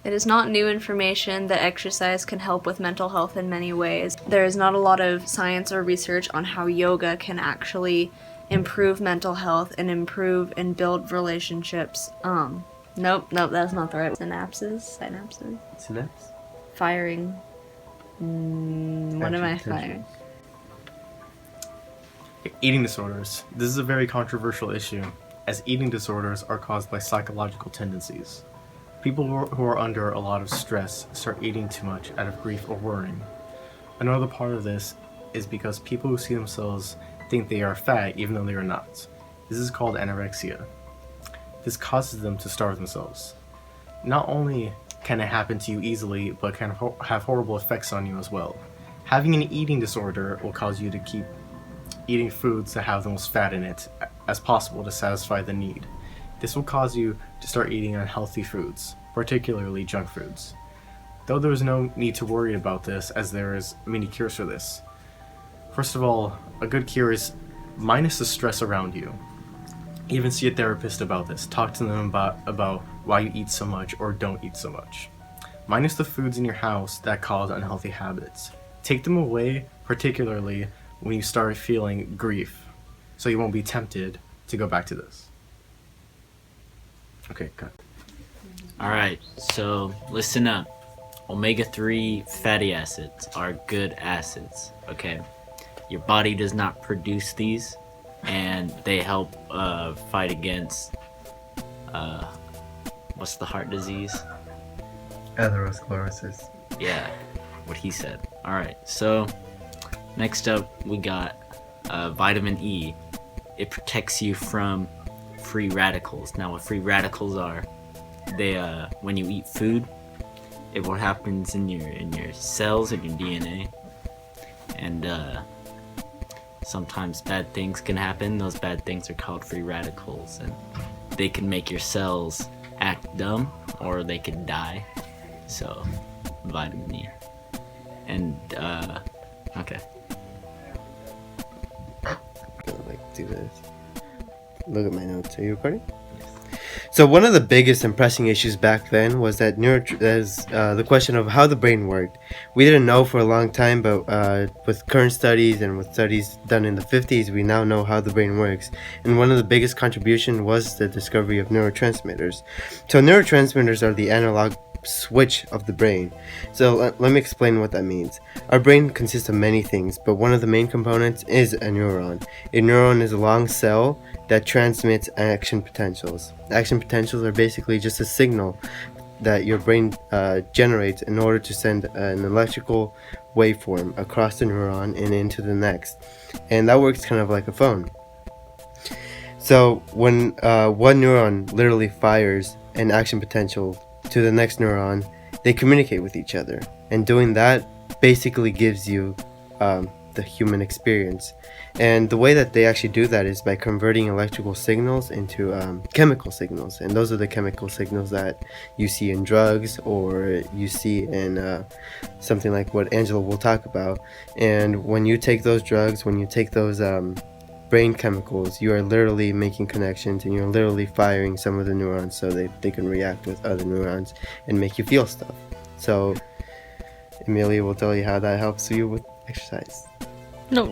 It is not new information that exercise can help with mental health in many ways. There is not a lot of science or research on how yoga can actually improve mental health and improve and build relationships. Nope, that's not the right synapses. Synapse? Firing. What am I firing? Eating disorders. This is a very controversial issue, as eating disorders are caused by psychological tendencies. People who are under a lot of stress start eating too much out of grief or worrying. Another part of this is because people who see themselves think they are fat even though they are not. This is called anorexia. This causes them to starve themselves. Not only can it happen to you easily, but can have horrible effects on you as well. Having an eating disorder will cause you to keep eating foods that have the most fat in it as possible to satisfy the need. This will cause you to start eating unhealthy foods, particularly junk foods. Though there is no need to worry about this, as there is many cures for this. First of all, a good cure is minus the stress around you. Even see a therapist about this. Talk to them about why you eat so much or don't eat so much. Minus the foods in your house that cause unhealthy habits. Take them away, particularly when you start feeling grief, so you won't be tempted to go back to this. Okay, cut. Alright, so listen up. Omega-3 fatty acids are good acids, okay? Your body does not produce these, and they help fight against, what's the heart disease? Atherosclerosis. Yeah, what he said. Alright, so next up we got vitamin E. It protects you from free radicals. Now what free radicals are, they when you eat food, what happens in your cells, in your DNA, and sometimes bad things can happen. Those bad things are called free radicals, and they can make your cells act dumb or they can die. So vitamin E. And okay. Do this. Look at my notes. Are you recording? So one of the biggest and pressing issues back then was that the question of how the brain worked. We didn't know for a long time, but with current studies and with studies done in the 50s, we now know how the brain works. And one of the biggest contribution was the discovery of neurotransmitters. So neurotransmitters are the analog switch of the brain. So let me explain what that means. Our brain consists of many things, but one of the main components is a neuron. A neuron is a long cell that transmits action potentials. Action potentials are basically just a signal that your brain generates in order to send an electrical waveform across the neuron and into the next. And that works kind of like a phone. So when one neuron literally fires an action potential to the next neuron, they communicate with each other, and doing that basically gives you the human experience. And the way that they actually do that is by converting electrical signals into chemical signals, and those are the chemical signals that you see in drugs or you see in something like what Angela will talk about. And when you take those drugs, when you take those brain chemicals, you are literally making connections, and you're literally firing some of the neurons so they can react with other neurons and make you feel stuff. So Amelia will tell you how that helps you with exercise. No,